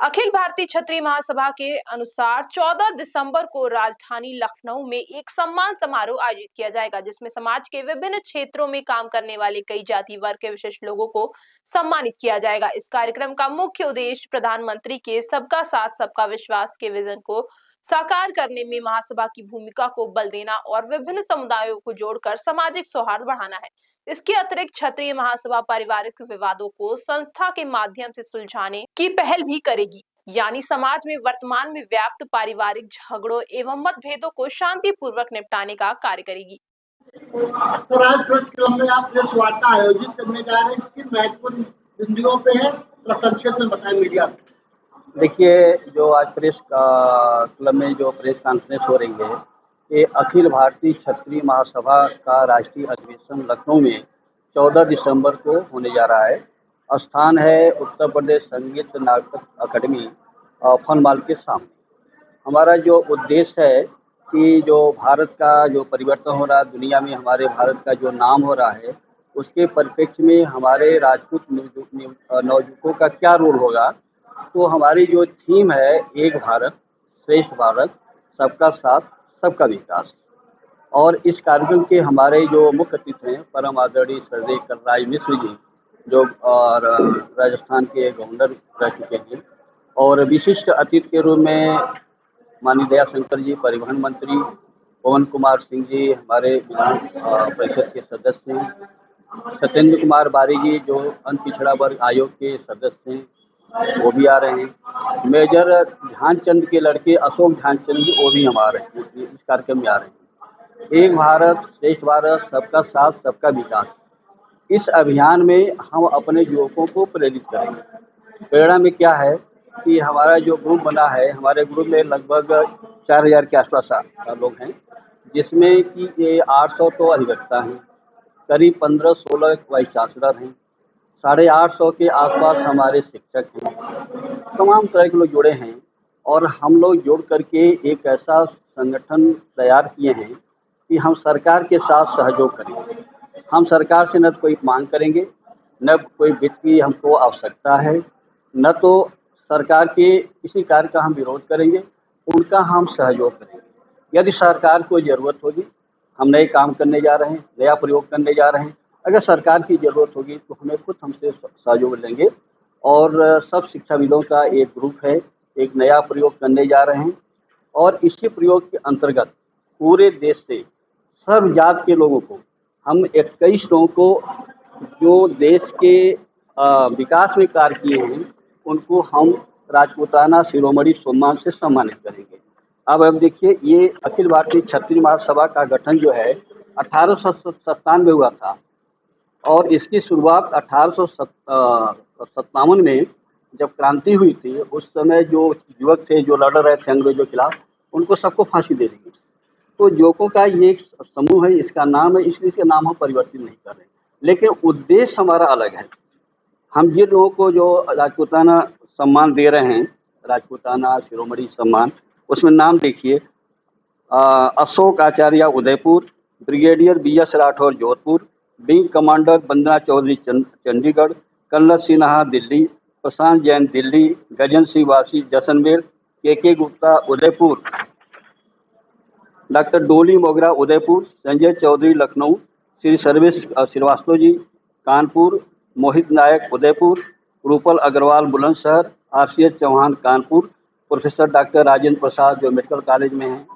अखिल भारतीय क्षत्रिय महासभा के अनुसार 14 दिसंबर को राजधानी लखनऊ में एक सम्मान समारोह आयोजित किया जाएगा, जिसमें समाज के विभिन्न क्षेत्रों में काम करने वाले कई जाति वर्ग के विशिष्ट लोगों को सम्मानित किया जाएगा। इस कार्यक्रम का मुख्य उद्देश्य प्रधानमंत्री के सबका साथ सबका विश्वास के विजन को साकार करने में महासभा की भूमिका को बल देना और विभिन्न समुदायों को जोड़कर सामाजिक सौहार्द बढ़ाना है। इसके अतिरिक्त क्षत्रिय महासभा पारिवारिक विवादों को संस्था के माध्यम से सुलझाने की पहल भी करेगी, यानी समाज में वर्तमान में व्याप्त पारिवारिक झगड़ों एवं मतभेदों को शांतिपूर्वक निपटाने का कार्य करेगी। स्वराज प्रेस क्लब में आप प्रेस वार्ता आयोजित करने जा रहे हैं, किन महत्वपूर्ण बिंदुओं पे है, संक्षेप में बताएं मीडिया। देखिए, जो आज प्रेस क्लब में जो प्रेस कॉन्फ्रेंस हो रही है, ये अखिल भारतीय क्षत्रिय महासभा का राष्ट्रीय अधिवेशन लखनऊ में 14 दिसंबर को होने जा रहा है। स्थान है उत्तर प्रदेश संगीत नाटक अकादमी फन मॉल के सामने। हमारा जो उद्देश्य है कि जो भारत का जो परिवर्तन हो रहा है, दुनिया में हमारे भारत का जो नाम हो रहा है, उसके परिप्रेक्ष्य में हमारे राजपूत नवयुवकों का क्या रोल होगा। तो हमारी जो थीम है एक भारत श्रेष्ठ भारत, सबका साथ सबका विकास। और इस कार्यक्रम के हमारे जो मुख्य अतिथि हैं परम आदरणीय श्रद्धेय कलराज मिश्र जी, जो और राजस्थान के गवर्नर रह चुके हैं, और विशिष्ट अतिथि के रूप में माननीय दयाशंकर जी परिवहन मंत्री, पवन कुमार सिंह जी हमारे विधान परिषद के सदस्य हैं, सत्येंद्र कुमार बारी जी जो अन्य पिछड़ा वर्ग आयोग के सदस्य हैं वो भी आ रहे हैं, मेजर ध्यानचंद के लड़के अशोक ध्यानचंद जी वो भी हमारे इस कार्यक्रम में आ रहे हैं। एक भारत श्रेष्ठ भारत सबका साथ सबका विकास, इस अभियान में हम अपने युवकों को प्रेरित करेंगे। प्रेरणा में क्या है कि हमारा जो ग्रुप बना है, हमारे ग्रुप में लगभग 4000 के आसपास लोग हैं, जिसमें कि ये 800 तो अधिवक्ता हैं, करीब 15-16 वाइस चांसलर हैं, 850 के आसपास हमारे शिक्षक हैं, तमाम तरह के लोग जुड़े हैं। और हम लोग जुड़ करके एक ऐसा संगठन तैयार किए हैं कि हम सरकार के साथ सहयोग करेंगे। हम सरकार से न कोई मांग करेंगे, न कोई वित्त की हमको आवश्यकता है, न तो सरकार के किसी कार्य का हम विरोध करेंगे, उनका हम सहयोग करेंगे। यदि सरकार को ज़रूरत होगी, हम नए काम करने जा रहे हैं, नया प्रयोग करने जा रहे हैं, अगर सरकार की ज़रूरत होगी तो हमें खुद हमसे सहयोग लेंगे। और सब शिक्षाविदों का एक ग्रुप है, एक नया प्रयोग करने जा रहे हैं, और इसी प्रयोग के अंतर्गत पूरे देश से सर्व जात के लोगों को, हम 21 लोगों को जो देश के विकास में कार्य किए हैं, उनको हम राजपूताना शिरोमणि सम्मान से सम्मानित करेंगे। अब देखिए, ये अखिल भारतीय क्षत्रिय महासभा का गठन जो है 1897 में हुआ था, और इसकी शुरुआत 1857 में जब क्रांति हुई थी, उस समय जो युवक थे जो लड़ रहे थे अंग्रेजों के खिलाफ, उनको सबको फांसी दे दी गई। तो युवकों का ये एक समूह है, इसका नाम है, इसलिए इसका नाम हम परिवर्तित नहीं कर रहे, लेकिन उद्देश्य हमारा अलग है। हम जिन लोगों को जो राजपूताना सम्मान दे रहे हैं, राजपूताना शिरोमणि सम्मान, उसमें नाम देखिए, Ashok Acharya Udaipur, brigadier BS Rathore Jodhpur, wing commander Vandana Chaudhary Chandigarh, Kallar Sinha Delhi, Prashant Jain Delhi, Gajan Singh वासी Jaisalmer, KK Gupta Udaipur, doctor Dolly Mogra Udaipur, Sanjay Chaudhary Lucknow, Shri Sarvesh Srivastava ji Kanpur, Mohit Nayak Udaipur, Rupal Agarwal Bulandshahr, RCH Chauhan Kanpur, professor doctor Rajendra Prasad जो मेडिकल कॉलेज में हैं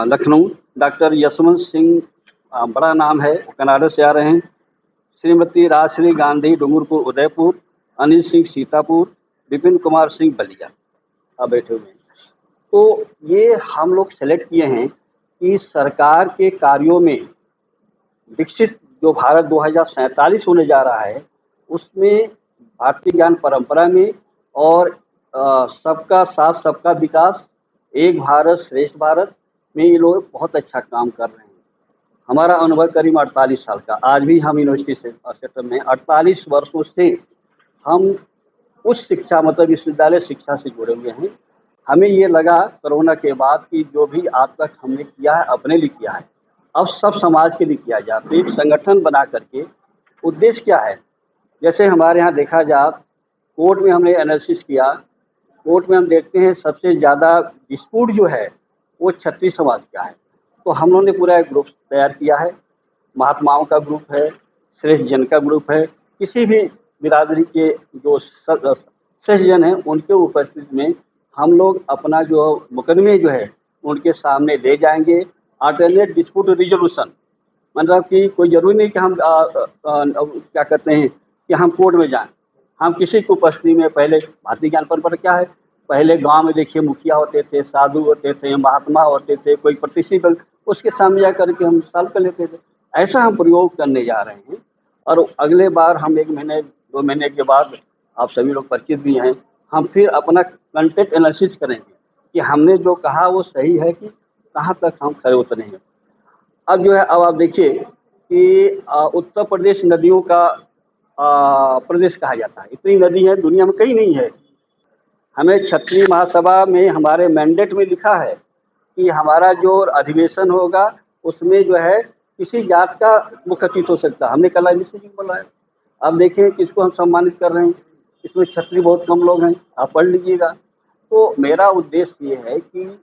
लखनऊ, डॉक्टर यशवंत सिंह बड़ा नाम है, कनाडा से आ रहे हैं, श्रीमती राजश्री गांधी डूंगरपुर उदयपुर, अनिल सिंह सीतापुर, विपिन कुमार सिंह बलिया अब बैठे हुए हैं। तो ये हम लोग सेलेक्ट किए हैं कि सरकार के कार्यों में विकसित जो भारत 2047 होने जा रहा है, उसमें भारतीय ज्ञान परंपरा में और सबका साथ सबका विकास, एक भारत श्रेष्ठ भारत में ये लोग बहुत अच्छा काम कर रहे हैं। हमारा अनुभव करीब 48 साल का, आज भी हम यूनिवर्सिटी सेक्टर में 48 वर्षों से हम उस शिक्षा मतलब विश्वविद्यालय शिक्षा से जुड़े हुए हैं। हमें ये लगा कोरोना के बाद कि जो भी आज तक हमने किया है अपने लिए किया है, अब सब समाज के लिए किया जाए। तो एक संगठन बना करके उद्देश्य क्या है, जैसे हमारे यहाँ देखा जाए, कोर्ट में हमने एनालिसिस किया कोर्ट में हम देखते हैं सबसे ज़्यादा डिस्प्यूट जो है वो क्षत्रिय समाज का है। तो हम लोगों ने पूरा एक ग्रुप तैयार किया है, महात्माओं का ग्रुप है, श्रेष्ठ जन का ग्रुप है। किसी भी बिरादरी के जो श्रेष्ठ जन हैं उनके उपस्थिति में हम लोग अपना जो मुकदमे जो है उनके सामने ले जाएंगे। अल्टरनेट डिस्प्यूट रिजोल्यूशन, मतलब कि कोई जरूरी नहीं कि हम क्या कहते हैं कि हम कोर्ट में जाएं। हम किसी की उपस्थिति में, पहले भारतीय ज्ञान परंपरा क्या है, पहले गांव में देखिए मुखिया होते थे, साधु होते थे, महात्मा होते थे, कोई प्रतिष्ठित, उसके सामने जा करके हम सॉल्व कर लेते थे। ऐसा हम प्रयोग करने जा रहे हैं। और अगले बार हम 1 महीने 2 महीने के बाद, आप सभी लोग परिचित भी हैं, हम फिर अपना कंटेंट एनालिसिस करेंगे कि हमने जो कहा वो सही है कि कहाँ तक हम खरे उतरे हैं। अब जो है, अब आप देखिए कि उत्तर प्रदेश नदियों का प्रदेश कहा जाता है। इतनी नदी है, दुनिया में कहीं नहीं है। हमें क्षत्रिय महासभा में हमारे मैंडेट में लिखा है कि हमारा जो अधिवेशन होगा उसमें जो है किसी जात का मुख्य अतिथि हो सकता है। हमने कल मिश्र जी को बुलाया। अब देखिए किसको हम सम्मानित कर रहे हैं, इसमें क्षत्रिय बहुत कम लोग हैं, आप पढ़ लीजिएगा। तो मेरा उद्देश्य ये है कि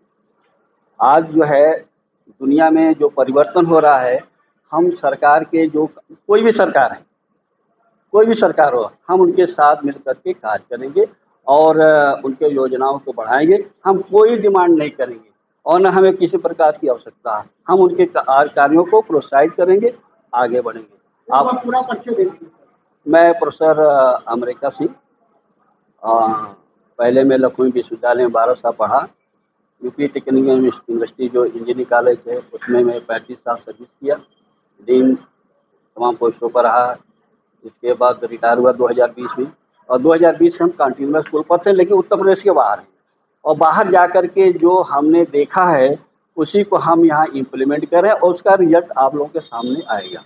आज जो है दुनिया में जो परिवर्तन हो रहा है, हम सरकार के जो कोई भी सरकार हो, हम उनके साथ मिलकर के कार्य करेंगे और उनके योजनाओं को बढ़ाएंगे। हम कोई डिमांड नहीं करेंगे और न हमें किसी प्रकार की आवश्यकता है। हम उनके कार्यों को प्रोत्साहित करेंगे, आगे बढ़ेंगे। आप पूरा परिचय देंगे। मैं प्रोफेसर अमेरिका सिंह, पहले मैं लखनऊ विश्वविद्यालय में 12 साल पढ़ा। यूपी टेक्निकल यूनिवर्सिटी जो इंजीनियरिंग कॉलेज है उसमें मैं 35 साल सर्विस किया, डीन तमाम पोस्टों पर रहा। इसके बाद रिटायर हुआ 2020 में, और 2020 से हम कंटिन्यूअस स्कूल पर थे, लेकिन उत्तर प्रदेश के बाहर हैं। और बाहर जा कर के जो हमने देखा है उसी को हम यहाँ इम्प्लीमेंट करें और उसका रिजल्ट आप लोगों के सामने आएगा।